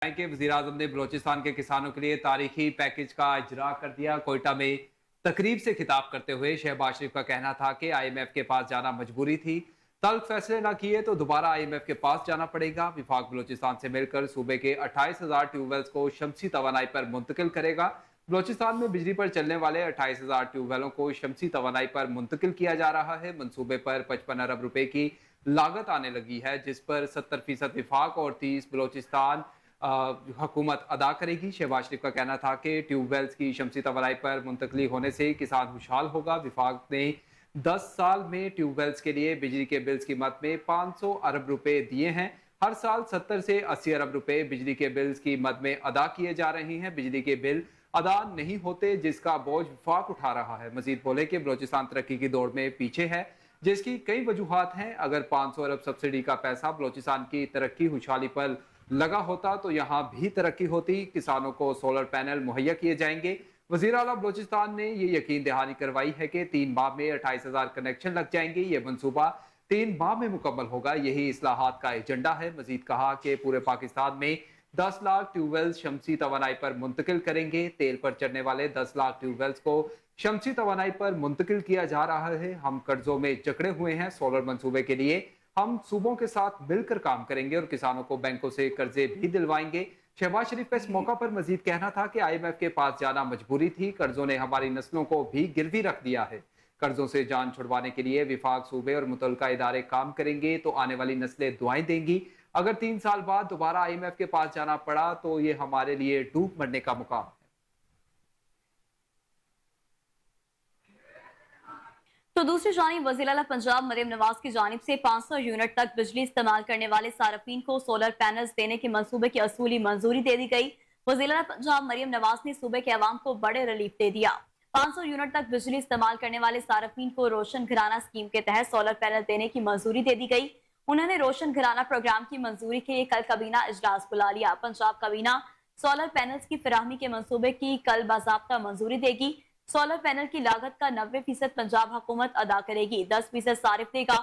के वज़ीर-ए-आज़म ने बलोचिस्तान के किसानों के लिए तारीखी पैकेज का इजरा कर दिया। कोयटा में तकरीब से खिताब करते हुए शहबाज शरीफ का कहना था कि IMF के पास जाना मजबूरी थी, तल्ख फैसले ना किए तो दोबारा IMF के पास जाना पड़ेगा। विफाक बलोचिस्तान से मिलकर सूबे के 28,000 ट्यूबवेल्स को शमसी तवानाई पर मुंतकिल करेगा। बलोचिस्तान में बिजली पर चलने वाले 28,000 ट्यूबवेलों को शमसी तवानाई पर मुंतकिल किया जा रहा है। मनसूबे पर 55 अरब रुपए की लागत आने लगी है, जिस पर 70% विफाक और 30 बलोचिस्तान हुकूमत अदा करेगी। शहबाज शरीफ का कहना था कि ट्यूबवेल्स की शमसी तवानाई पर मुंतकली होने से किसान खुशहाल होगा। विफाक ने 10 साल में ट्यूबवेल्स के लिए बिजली के बिल्स की मद में 500 अरब रुपए दिए हैं। हर साल 70 से 80 अरब रुपए बिजली के बिल्स की मद में अदा किए जा रहे हैं। बिजली के बिल अदा नहीं होते, जिसका बोझ विफाक उठा रहा है। मजीद बोले कि बलोचिस्तान तरक्की की दौड़ में पीछे है, जिसकी कई वजूहात हैं। अगर 500 अरब सब्सिडी का पैसा बलोचिस्तान की तरक्की खुशहाली पर लगा होता तो यहाँ भी तरक्की होती। किसानों को सोलर पैनल मुहैया किए जाएंगे। वजीर आला बलोचिस्तान ने ये यकीन दहानी करवाई है कि 3 माह में 28,000 कनेक्शन लग जाएंगे। ये मनसूबा 3 माह में मुकम्मल होगा। यही इस्लाहात का एजेंडा है। मजीद कहा कि पूरे पाकिस्तान में 10 लाख ट्यूबवेल्स शमसी तवानाई पर मुंतकिल करेंगे। तेल पर चढ़ने वाले 10 लाख ट्यूबवेल्स को शमसी तवानाई पर मुंतकिल किया जा रहा है। हम कर्जों में जकड़े हुए हैं। सोलर मंसूबे के लिए हम सूबों के साथ मिलकर काम करेंगे और किसानों को बैंकों से कर्जे भी दिलवाएंगे। शहबाज शरीफ का इस मौका पर मजीद कहना था कि IMF के पास जाना मजबूरी थी। कर्जों ने हमारी नस्लों को भी गिरवी रख दिया है। कर्जों से जान छुड़वाने के लिए विफाक सूबे और मुतलका इदारे काम करेंगे तो आने वाली नस्लें दुआएं देंगी। अगर 3 साल बाद दोबारा IMF के पास जाना पड़ा तो ये हमारे लिए डूब मरने का मुकाम है। तो दूसरी जानिब वज़ीर-ए-आला पंजाब मरियम नवाज की जानिब से 500 यूनिट तक बिजली इस्तेमाल करने वाले सार्फिन को सोलर पैनल्स देने के मंसूबे की असूली मंजूरी दे दी गई। वज़ीर-ए-आला पंजाब मरियम नवाज ने सूबे के अवाम को बड़े रिलीफ दे दिया। 500 यूनिट तक बिजली इस्तेमाल करने वाले सार्फिन को रोशन घराना स्कीम के तहत सोलर पैनल देने की मंजूरी दे दी गई। उन्होंने रोशन घराना प्रोग्राम की मंजूरी के लिए कल कबीना इजलास बुला लिया। पंजाब कबीना सोलर पैनल्स की फराहमी के मंसूबे की कल बाज़ाब्ता मंजूरी देगी। सोलर पैनल की लागत का 90% पंजाब हुकूमत अदा करेगी, 10% सारिफ देगा।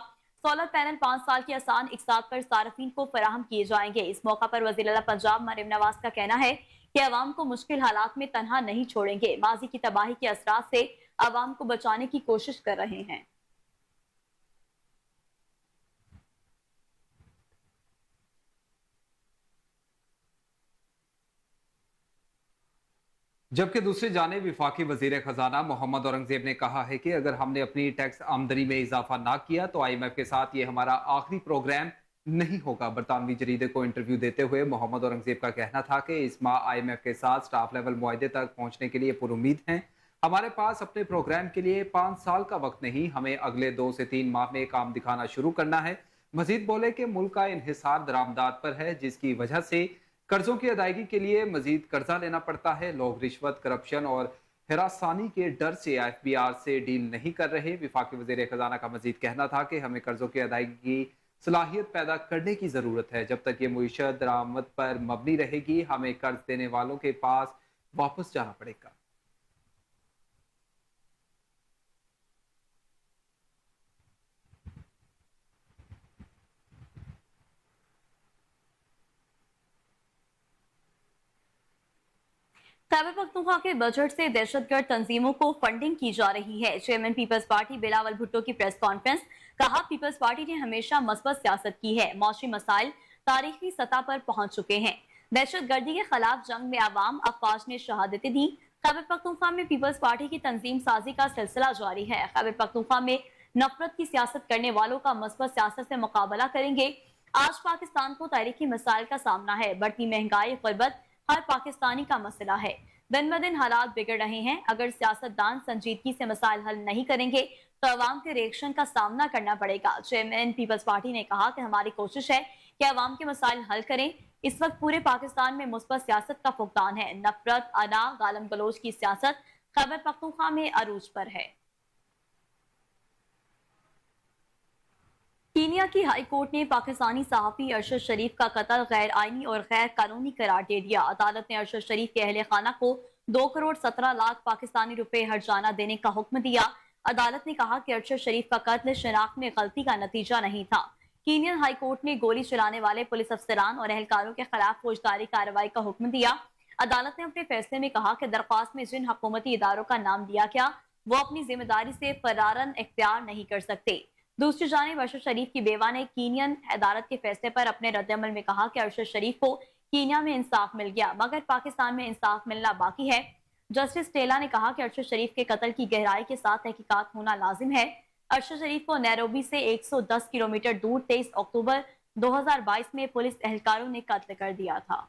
सोलर पैनल 5 साल की आसान इकसात पर सार्फिन को फराहम किए जाएंगे। इस मौका पर वज़ीर-ए-आला पंजाब मरियम नवाज का कहना है कि अवाम को मुश्किल हालात में तनहा नहीं छोड़ेंगे। माजी की तबाही के असरात से अवाम को बचाने की कोशिश कर रहे हैं। जबकि दूसरी जानिब विफाकी वजीर खजाना मोहम्मद औरंगजेब ने कहा है कि अगर हमने अपनी टैक्स आमदनी में इजाफा ना किया तो IMF के साथ ये हमारा आखिरी प्रोग्राम नहीं होगा। बरतानवी जरीदे को इंटरव्यू देते हुए मोहम्मद औरंगजेब का कहना था कि इस माह IMF के साथ स्टाफ लेवल मुआहदे तक पहुंचने के लिए पुरुमीद हैं। हमारे पास अपने प्रोग्राम के लिए 5 साल का वक्त नहीं, हमें अगले 2 से 3 माह में काम दिखाना शुरू करना है। मजीद बोले कि मुल्क का इन्हिसार दरामदात पर है, जिसकी वजह से कर्जों की अदायगी के लिए मजीद कर्जा लेना पड़ता है। लोग रिश्वत, करप्शन और हिरासानी के डर से IFBR से डील नहीं कर रहे। विफाकी वजीर खजाना का मजीद कहना था कि हमें कर्जों की अदायगी की सलाहियत पैदा करने की जरूरत है। जब तक ये मुईशत दरामद पर मबनी रहेगी, हमें कर्ज देने वालों के पास वापस जाना पड़ेगा। खैबर पख्तूनख्वा के बजट से दहशतगर्द तंजीमों को फंडिंग की जा रही है। Chairman Peoples Party Bilawal Bhutto की प्रेस कॉन्फ्रेंस। कहा, पीपल्स पार्टी ने हमेशा मस्बत सियासत की है। मौसमी मसाइल तारीखी सतह पर पहुंच चुके हैं। दहशत गर्दी के खिलाफ जंग में आवाम अफवाज ने शहादतें दी। खैबर पख्तूनख्वा में पीपल्स पार्टी की तंजीम साजी का सिलसिला जारी है। खैबर पख्तूनख्वा में नफरत की सियासत करने वालों का मस्बत सियासत से मुकाबला करेंगे। आज पाकिस्तान को तारीखी मसाइल का सामना है। बढ़ती महंगाई, गुर्बत हर पाकिस्तानी का मसला है। दिन ब दिन हालात बिगड़ रहे हैं। अगर सियासतदान संजीदगी से मसाइल हल नहीं करेंगे तो अवाम के रिएक्शन का सामना करना पड़ेगा। चेयरमैन पीपल्स पार्टी ने कहा कि हमारी कोशिश है कि अवाम के मसाइल हल करें। इस वक्त पूरे पाकिस्तान में मुस्बत सियासत का फुकदान है। नफरत, अना, गालम गलोच की सियासत खैबर पख्तूनख्वा में अरूज पर है। कीनिया की हाई कोर्ट ने पाकिस्तानी सहाफी अरशद शरीफ का कत्ल गैर आईनी और गैर कानूनी करार दे दिया। अदालत ने अरशद शरीफ के अहले खाना को 2 करोड़ 17 लाख पाकिस्तानी रुपए हर्जाना देने का हुक्म दिया। अदालत ने कहा कि अरशद शरीफ का कत्ल शनाख्त में गलती का नतीजा नहीं था। کینین ہائی کورٹ نے گولی چلانے والے پولیس افسران اور اہلکاروں کے خلاف فوجداری کارروائی کا حکم دیا۔ عدالت نے اپنے فیصلے میں کہا کہ درخواست میں جن حکومتی اداروں کا نام دیا گیا وہ اپنی ذمہ داری سے فرارن اختیار نہیں کر سکتے۔ دوسری جانب ارشد شریف کی بیوہ نے کینین عدالت کے فیصلے پر اپنے رد عمل میں کہا کہ ارشد شریف کو کینیا میں انصاف مل گیا مگر پاکستان میں انصاف ملنا باقی ہے۔ جسٹس ٹیلا نے کہا کہ ارشد شریف کے قتل کی گہرائی کے ساتھ تحقیقات ہونا لازم ہے۔ ارشد شریف کو نیروبی سے 110 کلومیٹر دور 23 اکتوبر 2022 میں پولیس اہلکاروں نے قتل کر دیا تھا۔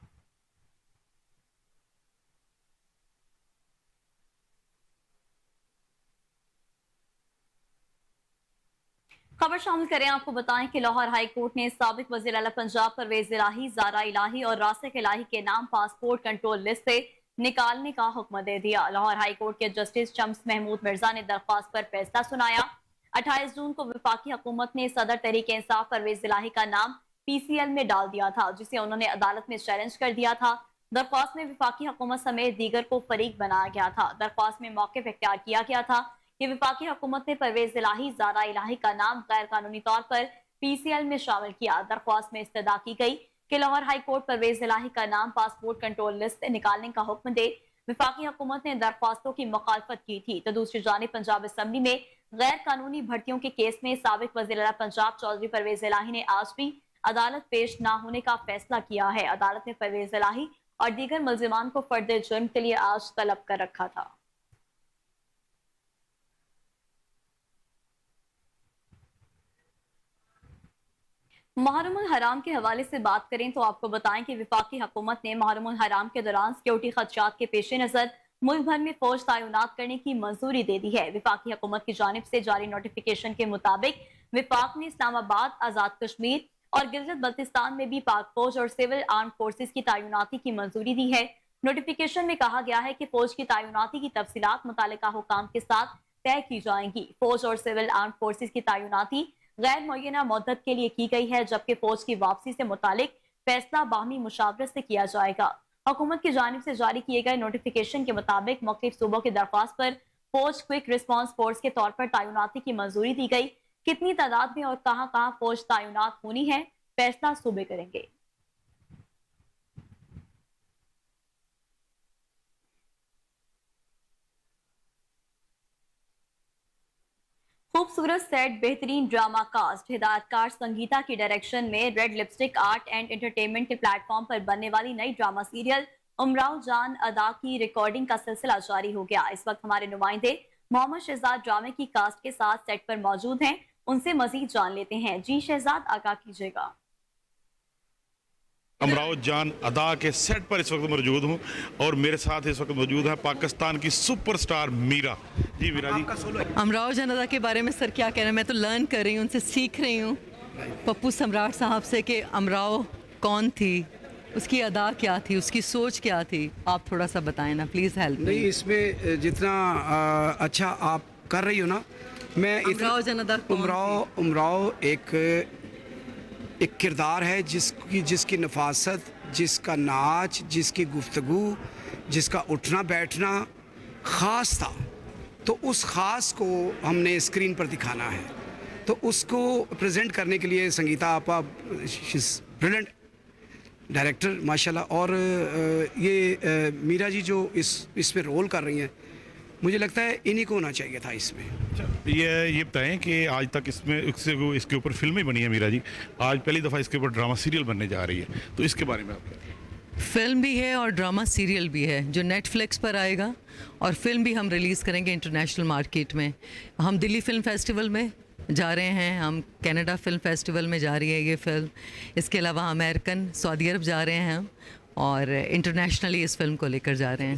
خبر شامل کریں، آپ کو بتائیں کہ لاہور ہائی کورٹ نے سابق وزیر اعلیٰ پنجاب پرویز الہی، زارا الہی اور راسخ الہی کے نام پاسپورٹ کنٹرول لسٹ سے نکالنے کا حکم دے دیا۔ لاہور ہائی کورٹ کے جسٹس شمس محمود مرزا نے درخواست پر فیصلہ سنایا۔ 28 جون کو وفاقی حکومت نے صدر تحریک انصاف پرویز الہی کا نام PCL میں ڈال دیا تھا جسے انہوں نے عدالت میں چیلنج کر دیا تھا۔ درخواست میں وفاقی حکومت سمیت دیگر کو فریق بنایا گیا تھا۔ درخواست میں موقف اختیار کیا گیا تھا کہ وفاقی حکومت نے پرویز الہی، زارا الہی کا نام غیر قانونی طور پر PCL میں شامل کیا۔ درخواست میں استدعا کی گئی کہ لاہور ہائی کورٹ پرویز الہی کا نام پاسپورٹ کنٹرول لسٹ سے نکالنے کا حکم دے۔ وفاقی حکومت نے درخواستوں کی مخالفت کی تھی تو دوسری جانب پنجاب اسمبلی میں غیر قانونی بھرتیوں کے کیس میں سابق وزیر اعلیٰ پنجاب چودھری پرویز الہی نے آج بھی عدالت پیش نہ ہونے کا فیصلہ کیا ہے۔ عدالت نے پرویز الہی اور دیگر ملزمان کو فرد جرم کے لیے آج طلب کر رکھا تھا۔ محرم الحرام کے حوالے سے بات کریں تو آپ کو بتائیں کہ وفاقی حکومت نے محرم الحرام کے دوران سیکورٹی خدشات کے پیش نظر ملک بھر میں فوج تعینات کرنے کی منظوری دے دی ہے۔ وفاقی حکومت کی جانب سے جاری نوٹیفیکیشن کے مطابق وفاق نے اسلام آباد، آزاد کشمیر اور گلگت بلتستان میں بھی پاک فوج اور سول آرمڈ فورسز کی تعیناتی کی منظوری دی ہے۔ نوٹیفیکیشن میں کہا گیا ہے کہ فوج کی تعیناتی کی تفصیلات متعلقہ حکام کے ساتھ طے کی جائیں گی۔ فوج اور سول آرمڈ فورسز کی تعیناتی غیر معینہ مدت کے لیے کی گئی ہے جبکہ فوج کی واپسی سے متعلق فیصلہ باہمی مشاورت سے کیا جائے گا۔ حکومت کی جانب سے جاری کیے گئے نوٹیفیکیشن کے مطابق مختلف صوبوں کی درخواست پر فوج کوئک ریسپانس فورس کے طور پر تعیناتی کی منظوری دی گئی۔ کتنی تعداد میں اور کہاں کہاں فوج تعینات ہونی ہے فیصلہ صوبے کریں گے۔ خوبصورت سیٹ، بہترین ڈرامہ کاسٹ، ہدایت کار سنگیتا کی ڈائریکشن میں Red Lipstick Art and Entertainment کے پلیٹ فارم پر بننے والی نئی ڈرامہ سیریل امراؤ جان ادا کی ریکارڈنگ کا سلسلہ جاری ہو گیا۔ اس وقت ہمارے نمائندے محمد شہزاد ڈرامے کی کاسٹ کے ساتھ سیٹ پر موجود ہیں، ان سے مزید جان لیتے ہیں۔ جی شہزاد، آگاہ کیجیے گا۔ امراؤ جان ادا کے سیٹ پر اس وقت موجود ہوں اور میرے ساتھ اس وقت موجود ہے پاکستان کی سپر سٹار میرا۔ جی میرا جی، امراؤ جان ادا کے بارے میں سر کیا کہنا ہے؟ میں تو لرن کر رہی ہوں، ان سے سیکھ رہی ہوں پپو سمراٹ صاحب سے کہ امراؤ کون تھی، اس کی ادا کیا تھی، اس کی سوچ کیا تھی۔ آپ تھوڑا سا بتائیں نا پلیز ہیلپ۔ نہیں، اس میں جتنا اچھا آپ کر رہی ہو نا، میں امراؤ جان ادا کون تھی؟ امراؤ ایک کردار ہے جس کی نفاست، جس کا ناچ، جس کی گفتگو، جس کا اٹھنا بیٹھنا خاص تھا، تو اس خاص کو ہم نے اسکرین پر دکھانا ہے۔ تو اس کو پریزنٹ کرنے کے لیے سنگیتا آپا بریلینٹ ڈائریکٹر ماشاءاللہ، اور یہ میرا جی جو اس میں رول کر رہی ہیں، مجھے لگتا ہے انہی کو ہونا چاہیے تھا اس میں۔ یہ بتائیں کہ آج تک اس میں اس کے اوپر فلمیں بنی ہیں میرا جی، آج پہلی دفعہ اس کے اوپر ڈرامہ سیریل بننے جا رہی ہے، تو اس کے بارے میں آپ کیا؟ فلم بھی ہے اور ڈرامہ سیریل بھی ہے جو نیٹ فلکس پر آئے گا، اور فلم بھی ہم ریلیز کریں گے انٹرنیشنل مارکیٹ میں۔ ہم دلی فلم فیسٹیول میں جا رہے ہیں، ہم کینیڈا فلم فیسٹیول میں جا رہی ہے یہ فلم، اس کے علاوہ امریکن سعودی عرب جا رہے ہیں اور انٹرنیشنلی اس فلم کو لے کر جا رہے ہیں۔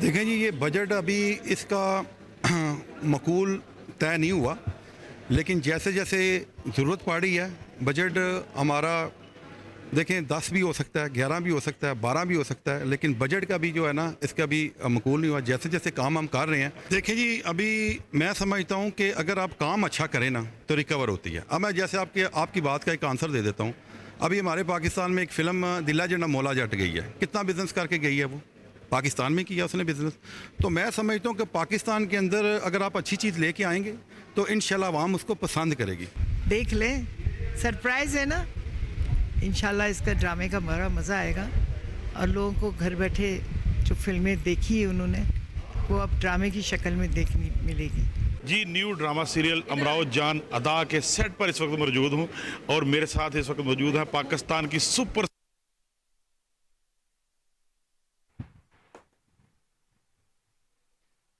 دیکھیں جی، یہ بجٹ ابھی اس کا معقول طے نہیں ہوا، لیکن جیسے جیسے ضرورت پڑ رہی ہے بجٹ ہمارا، دیکھیں 10 بھی ہو سکتا ہے، 11 بھی ہو سکتا ہے، 12 بھی ہو سکتا ہے، لیکن بجٹ کا بھی جو ہے نا اس کا بھی معقول نہیں ہوا۔ جیسے جیسے کام ہم کر رہے ہیں، دیکھیں جی ابھی میں سمجھتا ہوں کہ اگر آپ کام اچھا کریں نا تو ریکور ہوتی ہے۔ اب میں جیسے آپ کی بات کا ایک آنسر دے دیتا ہوں۔ ابھی ہمارے پاکستان میں ایک فلم دلہ جنا مولا جٹ گئی ہے، کتنا بزنس کر کے گئی ہے، وہ پاکستان میں کیا اس نے بزنس۔ تو میں سمجھتا ہوں کہ پاکستان کے اندر اگر آپ اچھی چیز لے کے آئیں گے تو انشاءاللہ عوام اس کو پسند کرے گی۔ دیکھ لیں सरप्राइज़ है ना, इंशाल्लाह इसका ड्रामे का बड़ा मज़ा आएगा और लोगों को घर बैठे जो फिल्में देखी है उन्होंने वो अब ड्रामे की शक्ल में देखने मिलेगी। जी, न्यू ड्रामा सीरियल अमरावत जान अदा के सेट पर इस वक्त मौजूद हूँ और मेरे साथ इस वक्त मौजूद है पाकिस्तान की सुपर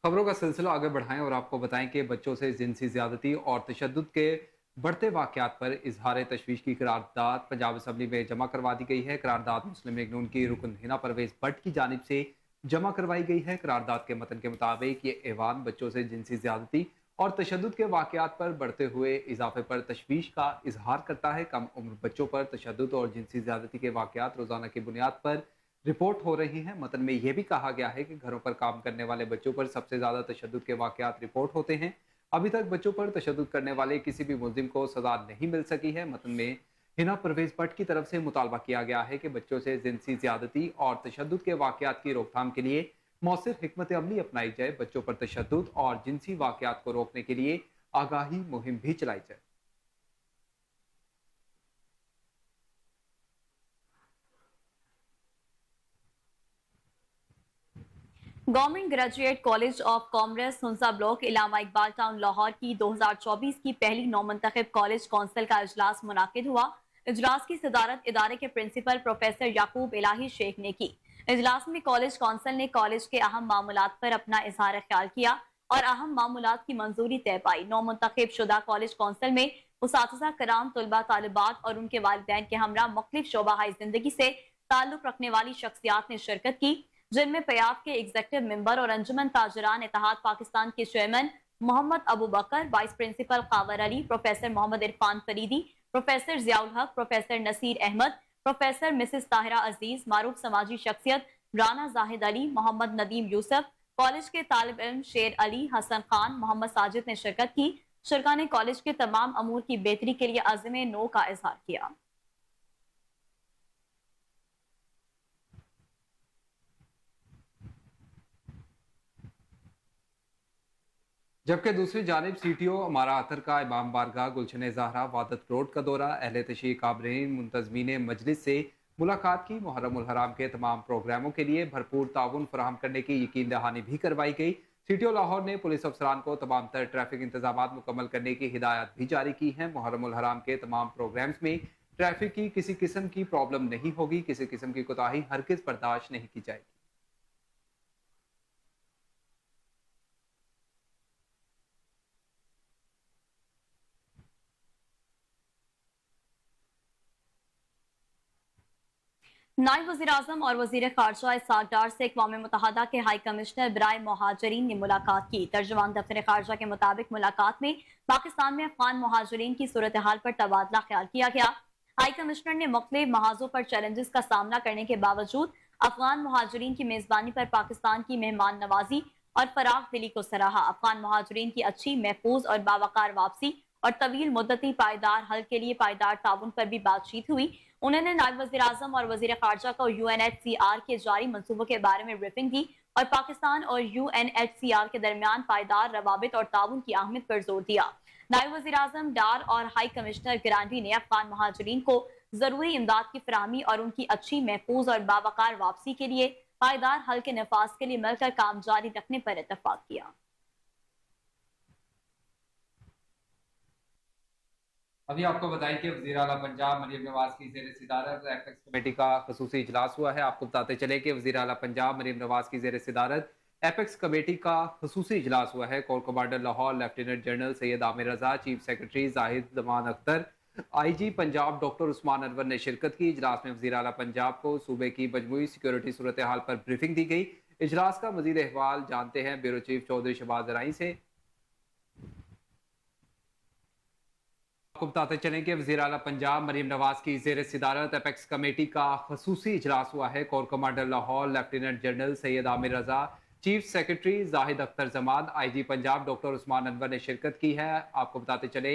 खबरों का सिलसिला आगे बढ़ाएं और आपको बताएं कि बच्चों से जिनसी ज्यादती और तशद्दुद के बढ़ते वाकयात पर इजहार तशवीश की करारदाद पंजाब असम्बली में जमा करवा दी गई है। करारदाद मुस्लिम लीग नून की रुकन हिना परवेज भट्ट की जानिब से जमा करवाई गई है। करारदाद के मतन के मुताबिक ये ऐवान बच्चों से जिनसी ज्यादती और तशद्दुद के वाकयात पर बढ़ते हुए इजाफे पर तशवीश का इजहार करता है। कम उम्र बच्चों पर तशद्दुद और जिनसी ज्यादती के वाकयात रोजाना की बुनियाद पर रिपोर्ट हो रही हैं। मतन में यह भी कहा गया है कि घरों पर काम करने वाले बच्चों पर सबसे ज्यादा तशद्दुद के वाकयात रिपोर्ट होते हैं। अभी तक बच्चों पर तशद्दुद करने वाले किसी भी मुल्जिम को सजा नहीं मिल सकी है। मतन में हिना परवेज भट्ट की तरफ से मुतालबा किया गया है कि बच्चों से जिनसी ज्यादती और तशद्दुद के वाकयात की रोकथाम के लिए मौसर हिकमत अमली अपनाई जाए। बच्चों पर तशद्दुद और जिनसी वाकयात को रोकने के लिए आगाही मुहिम भी चलाई जाए। Government graduate college of commerce Hunza block Allama Iqbal town Lahore की 2024 की पहली नौमंतखब कॉलेज कौंसिल का इजलास मुनाकिद हुआ। इजलास की सदारत इदारे के प्रिंसिपल प्रोफेसर याकूब इलाही शेख ने की। इजलास में कॉलेज कौंसिल ने कॉलेज के अहम मामूलात पर अपना इजहार ख्याल किया और अहम मामूलात की मंजूरी तय पाई। नौमंतखब शुदा कॉलेज कौंसिल में उसातिज़ा कराम, तलबा, तालिबात और उनके वालिदैन के हमरा मुख्तलिफ शोबाहाई जिंदगी से ताल्लुक रखने वाली शख्सियात ने शिरकत की, जिनमें पयाब के एग्जीक्यूटिव मेंबर और अंजुमन ताजरान इत्तेहाद पाकिस्तान के chairman Mohammad Abu Bakar, vice principal Kawar Ali, professor Mohammad Irfan Faridi, professor Ziaul Haq, professor Naseer Ahmad, professor Mrs Tahira Aziz, मारूफ समाजी शख्सियत राना जाहिद अली, मोहम्मद नदीम यूसुफ, कॉलेज के तालिब इल्म शेर अली, हसन खान, मोहम्मद साजिद ने शिरकत की। शुरका ने कॉलेज के तमाम अमूर की बेहतरी के लिए अज़्म नो का इजहार किया। जबकि दूसरी जानिब सीटीओ अमारा अतर का इमाम बारगाह गुलशन ज़हरा वादत रोड का दौरा, अहले तशरीह काबरीन मुंतज़मीन मजलिस से मुलाकात की। मुहर्रम उल हराम के तमाम प्रोग्रामों के लिए भरपूर ताउन फराहम करने की यकीन दहानी भी करवाई गई। सीटीओ लाहौर ने पुलिस अफसरान को तमाम तर ट्रैफिक इंतजाम मुकम्मल करने की हिदायत भी जारी की हैं। मुहर्रम उल हराम के तमाम प्रोग्राम्स में ट्रैफिक की किसी किस्म की प्रॉब्लम नहीं होगी, किसी किस्म की कोताही हरगिज़ बर्दाश्त नहीं की जाएगी। नायब वज़ीर-ए-आज़म और वज़ीर ख़ारजा इसहाक़ डार से अक़वाम मुत्तहिदा के हाई कमिश्नर बराए मुहाजिरीन ने मुलाकात की। तर्जुमान दफ्तर ख़ारजा के मुताबिक मुलाकात में पाकिस्तान में अफ़गान मुहाजिरीन की सूरत हाल पर तबादला ख्याल किया गया। हाई कमिश्नर ने मुख्तलिफ महाजों पर चैलेंजेस का सामना करने के बावजूद अफ़गान मुहाजिरीन की मेज़बानी पर पाकिस्तान की मेहमान नवाजी और फराख दिली को सराहा। अफ़गान मुहाजिरीन की अच्छी, महफूज और बावकार वापसी और तवील मुद्दती पायदार हल के लिए पायदार ताउन पर भी बातचीत हुई। उन्होंने नायब वज़ीर-ए-आज़म और वज़ीर ख़ारजा को UNHCR के जारी मंसूबों के बारे में ब्रीफिंग दी और पाकिस्तान और UNHCR के दरमियान पायदार रवाबित और ताउन की अहमियत पर जोर दिया। नायब वज़ीर-ए-आज़म डार और हाई कमिश्नर गिरांडी ने अफ़गान मुहाजिरीन को ज़रूरी इमदाद की फराहमी और उनकी अच्छी, महफूज और बावकार वापसी के लिए पायदार हल के नफाज के लिए मिलकर काम जारी रखने पर इत्तफाक किया। अभी आपको बताएं कि वज़ीर आला पंजाब मरियम नवाज की ज़ेर सदारत एपेक्स कमेटी का खसूसी इजलास हुआ है। आपको बताते चले कि वज़ीर आला पंजाब मरियम नवाज की ज़ेर सदारत एपेक्स कमेटी का खसूसी इजलास हुआ है। Core commander Lahore lieutenant general Syed Amir Raza, chief secretary Zahid Zaman Akhtar, IG Punjab doctor Usman Anwar ने शिरकत की। इजलास में वज़ीर आला पंजाब को सूबे की मजमूई सिक्योरिटी सूरत हाल पर ब्रीफिंग दी गई। इजलास का मज़ीद अहवाल जानते हैं ब्यूरो चीफ चौधरी शहबाज ज़राई से। आपको बताते चलें कि वज़ीर आला पंजाब मरियम नवाज की ज़ेर सदारत एपेक्स कमेटी का खसूसी इजलास हुआ है। Core commander Lahore lieutenant general Syed Amir Raza, chief secretary Zahid Akhtar Zaman, IG Punjab doctor Usman Anwar ने शिरकत की है। आपको बताते चले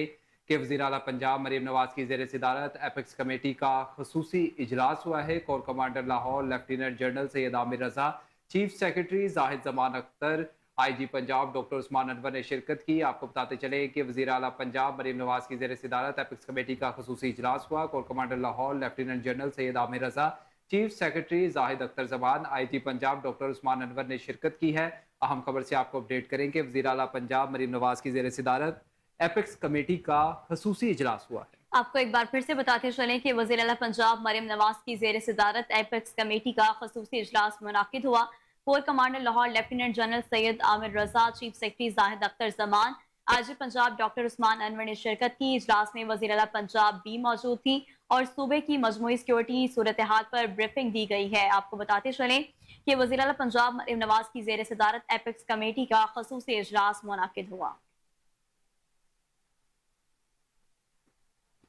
कि वज़ीर आला पंजाब मरियम नवाज की ज़ेर सदारत एपेक्स कमेटी का खसूसी इजलास हुआ है। Core commander Lahore lieutenant general Syed Amir Raza, chief secretary Zahid Zaman Akhtar IG Punjab doctor Usman Anwar ने शिरकत की। आपको बताते चले कि वज़ीर आला पंजाब मरीम नवाज की ज़ेर सदारत एपिक्स कमेटी का खसूसी इजलास हुआ। Corps commander Lahore lieutenant general Syed Amir Raza, chief secretary Zahid Akhtar Zaman, IG Punjab doctor Usman Anwar ने शिरकत की है। अहम खबर से आपको अपडेट करें कि वज़ीर आला पंजाब मरीम नवाज की ज़ेर सदारत एपिक्स कमेटी का खसूसी इजलास हुआ है। आपको एक बार फिर से बताते चलें कि वज़ीर आला पंजाब मरीम नवाज की ज़ेर सदारत एपेक्स कमेटी का खसूसी इजलास मुनाकिद हुआ। Corps commander Lahore lieutenant general Syed Amir Raza, chief secretary Zahid Akhtar Zaman, IG Punjab doctor Usman Anwar ने शिरकत की। इजलास में वज़ीर आला पंजाब भी मौजूद थी और सूबे की मजमूई सिक्योरिटी सूरत हाल पर ब्रीफिंग दी गई है। आपको बताते चलें कि वज़ीर आला पंजाब मरीम नवाज की ज़ेर सदारत एपेक्स कमेटी का खसूसी इजलास मुनाकिद हुआ।